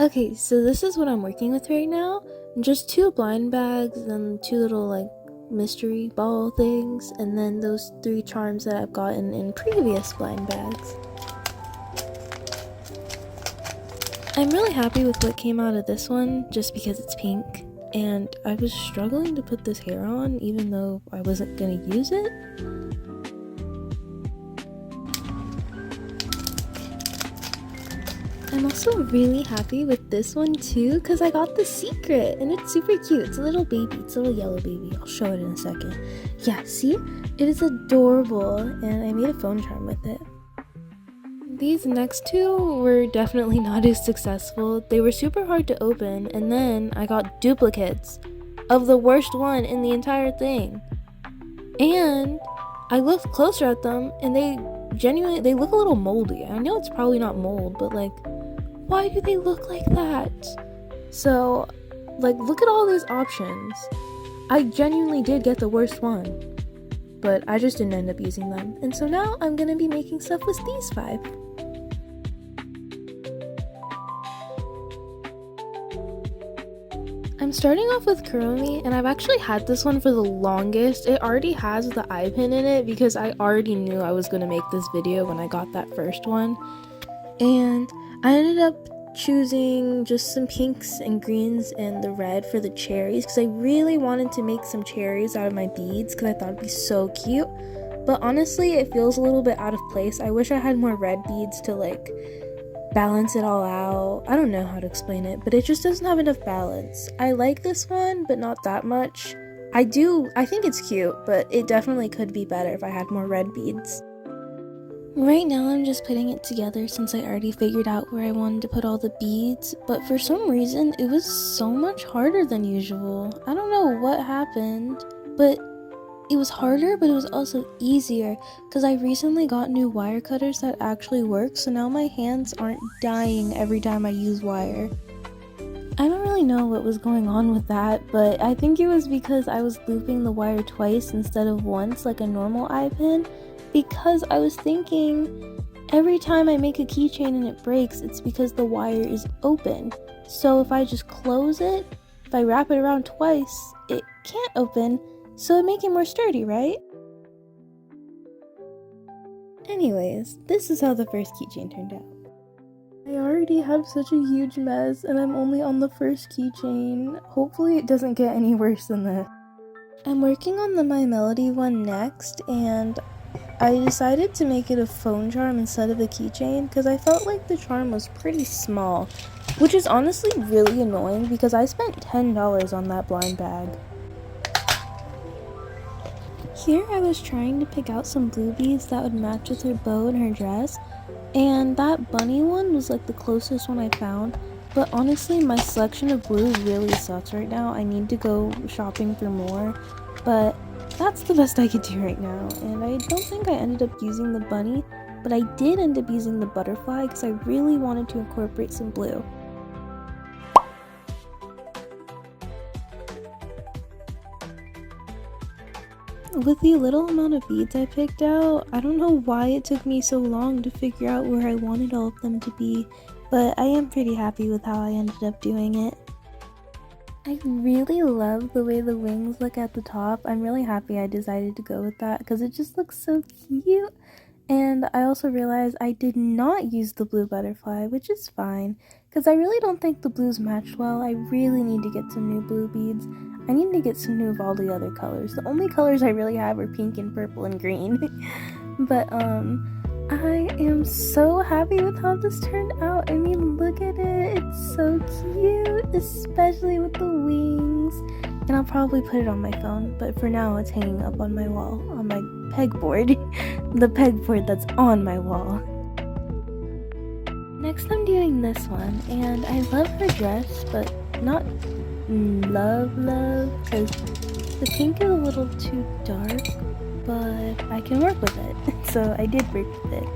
Okay, so this is what I'm working with right now. Just 2 blind bags and 2 little like mystery ball things, and then those 3 charms that I've gotten in previous blind bags. I'm really happy with what came out of this one just because it's pink, and I was struggling to put this hair on even though I wasn't gonna use it. I'm also really happy with this one too because I got the secret and it's super cute. It's a little baby. It's a little yellow baby. I'll show it in a second. Yeah, see? It is adorable and I made a phone charm with it. These next 2 were definitely not as successful. They were super hard to open, and then I got duplicates of the worst one in the entire thing. And I looked closer at them and they look a little moldy. I know it's probably not mold, but like, why do they look like that? So, like, look at all these options. I genuinely did get the worst one, but I just didn't end up using them. And so now I'm gonna be making stuff with these 5. I'm starting off with Kuromi, and I've actually had this one for the longest. It already has the eye pin in it because I already knew I was gonna make this video when I got that first one. And I ended up choosing just some pinks and greens and the red for the cherries because I really wanted to make some cherries out of my beads because I thought it'd be so cute. But honestly, it feels a little bit out of place. I wish I had more red beads to like balance it all out. I don't know how to explain it, but it just doesn't have enough balance. I like this one, but not that much. I think it's cute, but it definitely could be better if I had more red beads. Right now I'm just putting it together since I already figured out where I wanted to put all the beads, but for some reason it was so much harder than usual. I don't know what happened, but it was harder, but it was also easier because I recently got new wire cutters that actually work, so now my hands aren't dying every time I use wire. I don't really know what was going on with that, but I think it was because I was looping the wire twice instead of once like a normal eye pin, because I was thinking every time I make a keychain and it breaks, it's because the wire is open. So if I just close it, if I wrap it around twice, it can't open, so it'd make it more sturdy, right? Anyways, this is how the first keychain turned out. I already have such a huge mess and I'm only on the first keychain. Hopefully it doesn't get any worse than this. I'm working on the My Melody one next, and I decided to make it a phone charm instead of a keychain because I felt like the charm was pretty small, which is honestly really annoying because I spent $10 on that blind bag. Here I was trying to pick out some blue beads that would match with her bow and her dress, and that bunny one was like the closest one I found, but honestly my selection of blue really sucks right now. I need to go shopping for more, but that's the best I could do right now, and I don't think I ended up using the bunny, but I did end up using the butterfly because I really wanted to incorporate some blue. With the little amount of beads I picked out, I don't know why it took me so long to figure out where I wanted all of them to be, but I am pretty happy with how I ended up doing it. I really love the way the wings look at the top. I'm really happy I decided to go with that because it just looks so cute. And I also realized I did not use the blue butterfly, which is fine because I really don't think the blues matched well. I really need to get some new blue beads. I need to get some new of all the other colors. The only colors I really have are pink and purple and green. But I am so happy with how this turned out. I mean, look at it. It's so cute, especially with the wings. And I'll probably put it on my phone, but for now it's hanging up on my wall, on my pegboard. The pegboard that's on my wall. Next I'm doing this one, and I love her dress, but not love, because the pink is a little too dark, but I can work with it. So I did work with it.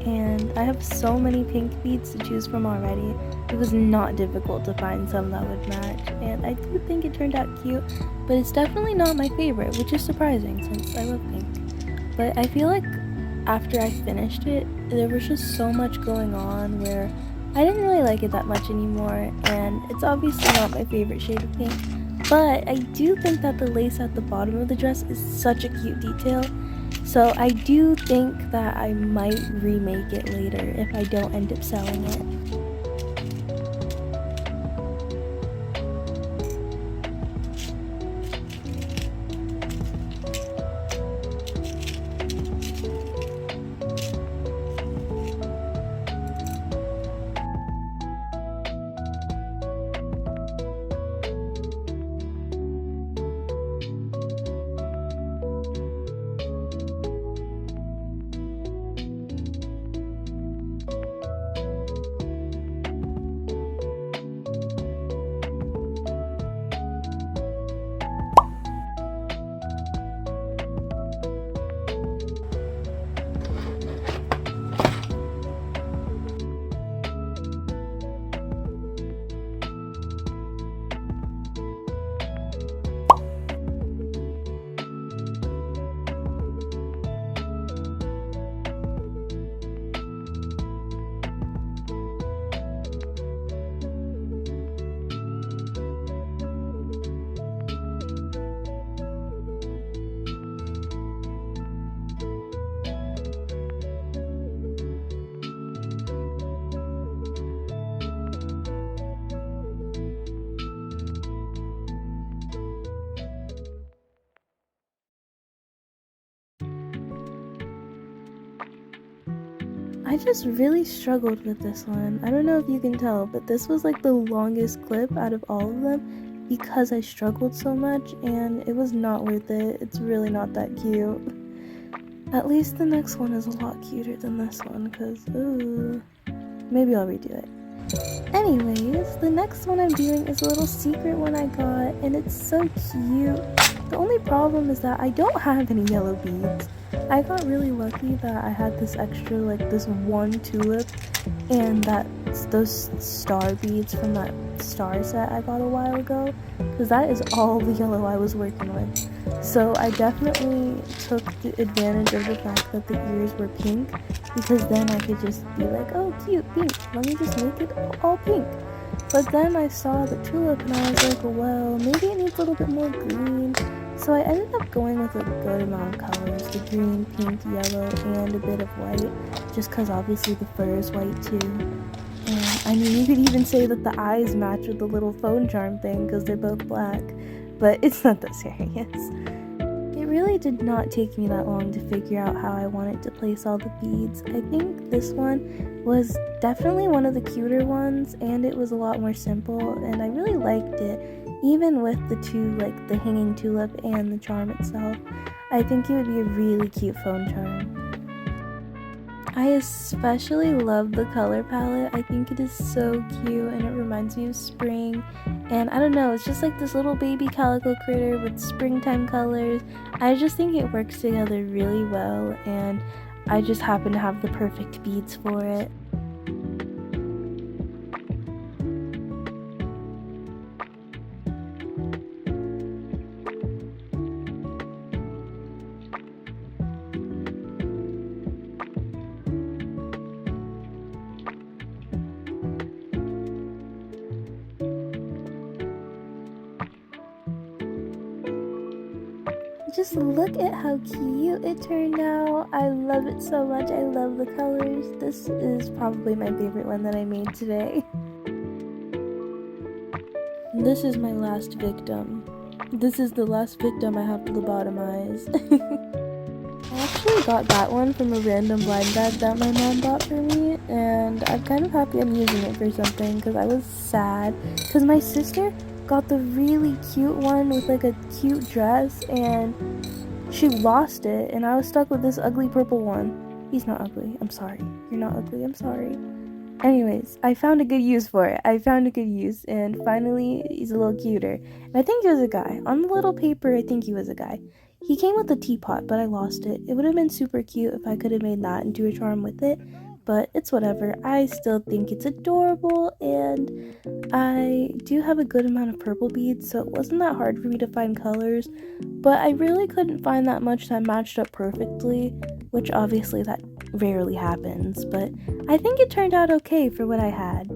And I have so many pink beads to choose from already. It was not difficult to find some that would match, and I do think it turned out cute, but it's definitely not my favorite, which is surprising since I love pink. But I feel like after I finished it, there was just so much going on where I didn't really like it that much anymore, and it's obviously not my favorite shade of pink, but I do think that the lace at the bottom of the dress is such a cute detail, so I do think that I might remake it later if I don't end up selling it. I just really struggled with this one. I don't know if you can tell, but this was like the longest clip out of all of them because I struggled so much and it was not worth it. It's really not that cute. At least the next one is a lot cuter than this one because, ooh, maybe I'll redo it. Anyways, the next one I'm doing is a little secret one I got and it's so cute. The only problem is that I don't have any yellow beads. I got really lucky that I had this extra, like this one tulip and those star beads from that star set I got a while ago, because that is all the yellow I was working with. So I definitely took the advantage of the fact that the ears were pink, because then I could just be like, oh cute, pink, let me just make it all pink. But then I saw the tulip and I was like, well, maybe it needs a little bit more green. So I ended up going with a good amount of colors, the green, pink, yellow, and a bit of white, just because obviously the fur is white too. And I mean, you could even say that the eyes match with the little phone charm thing because they're both black, but it's not that serious. It really did not take me that long to figure out how I wanted to place all the beads. I think this one was definitely one of the cuter ones, and it was a lot more simple, and I really liked it. Even with the two, like the hanging tulip and the charm itself, I think it would be a really cute phone charm. I especially love the color palette. I think it is so cute and it reminds me of spring. And I don't know, it's just like this little baby calico critter with springtime colors. I just think it works together really well, and I just happen to have the perfect beads for it. Just look at how cute it turned out. I love it so much. I love the colors. This is probably my favorite one that I made today. This is my last victim. This is the last victim I have to lobotomize. I actually got that one from a random blind bag that my mom bought for me, and I'm kind of happy I'm using it for something because I was sad because my sister got the really cute one with like a cute dress and she lost it, and I was stuck with this ugly purple one. He's not ugly. I'm sorry. You're not ugly. I'm sorry. Anyways, I found a good use for it. I found a good use, and finally he's a little cuter. And I think he was a guy. On the little paper, I think he was a guy. He came with a teapot, but I lost it. It would have been super cute if I could have made that into a charm with it, but it's whatever. I still think it's adorable, and I do have a good amount of purple beads, so it wasn't that hard for me to find colors, but I really couldn't find that much that matched up perfectly, which obviously that rarely happens, but I think it turned out okay for what I had.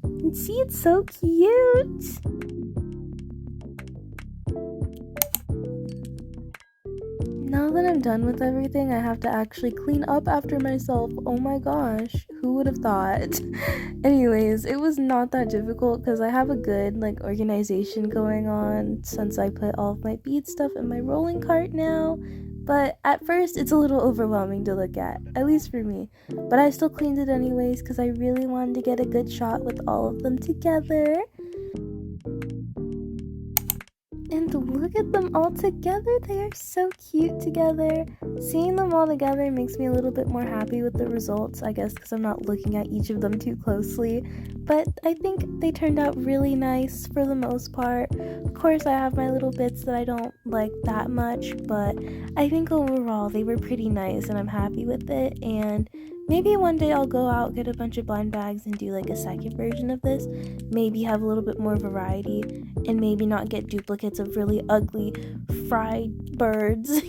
And see, it's so cute! Now that I'm done with everything, I have to actually clean up after myself. Oh my gosh, who would have thought? Anyways, it was not that difficult because I have a good organization going on since I put all of my bead stuff in my rolling cart now. But at first, it's a little overwhelming to look at least for me. But I still cleaned it anyways because I really wanted to get a good shot with all of them together. And look at them all together. They are so cute together. Seeing them all together makes me a little bit more happy with the results, I guess, because I'm not looking at each of them too closely. But I think they turned out really nice for the most part. Of course, I have my little bits that I don't like that much, but I think overall they were pretty nice and I'm happy with it. And maybe one day I'll go out, get a bunch of blind bags, and do a second version of this. Maybe have a little bit more variety, and maybe not get duplicates of really ugly fried birds.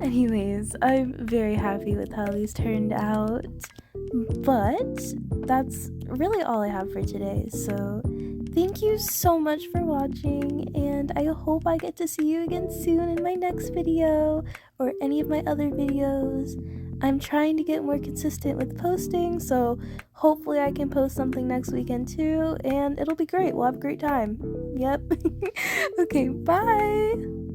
Anyways, I'm very happy with how these turned out. But that's really all I have for today. So thank you so much for watching, and I hope I get to see you again soon in my next video or any of my other videos. I'm trying to get more consistent with posting, so hopefully I can post something next weekend too, and it'll be great. We'll have a great time. Yep. Okay, bye!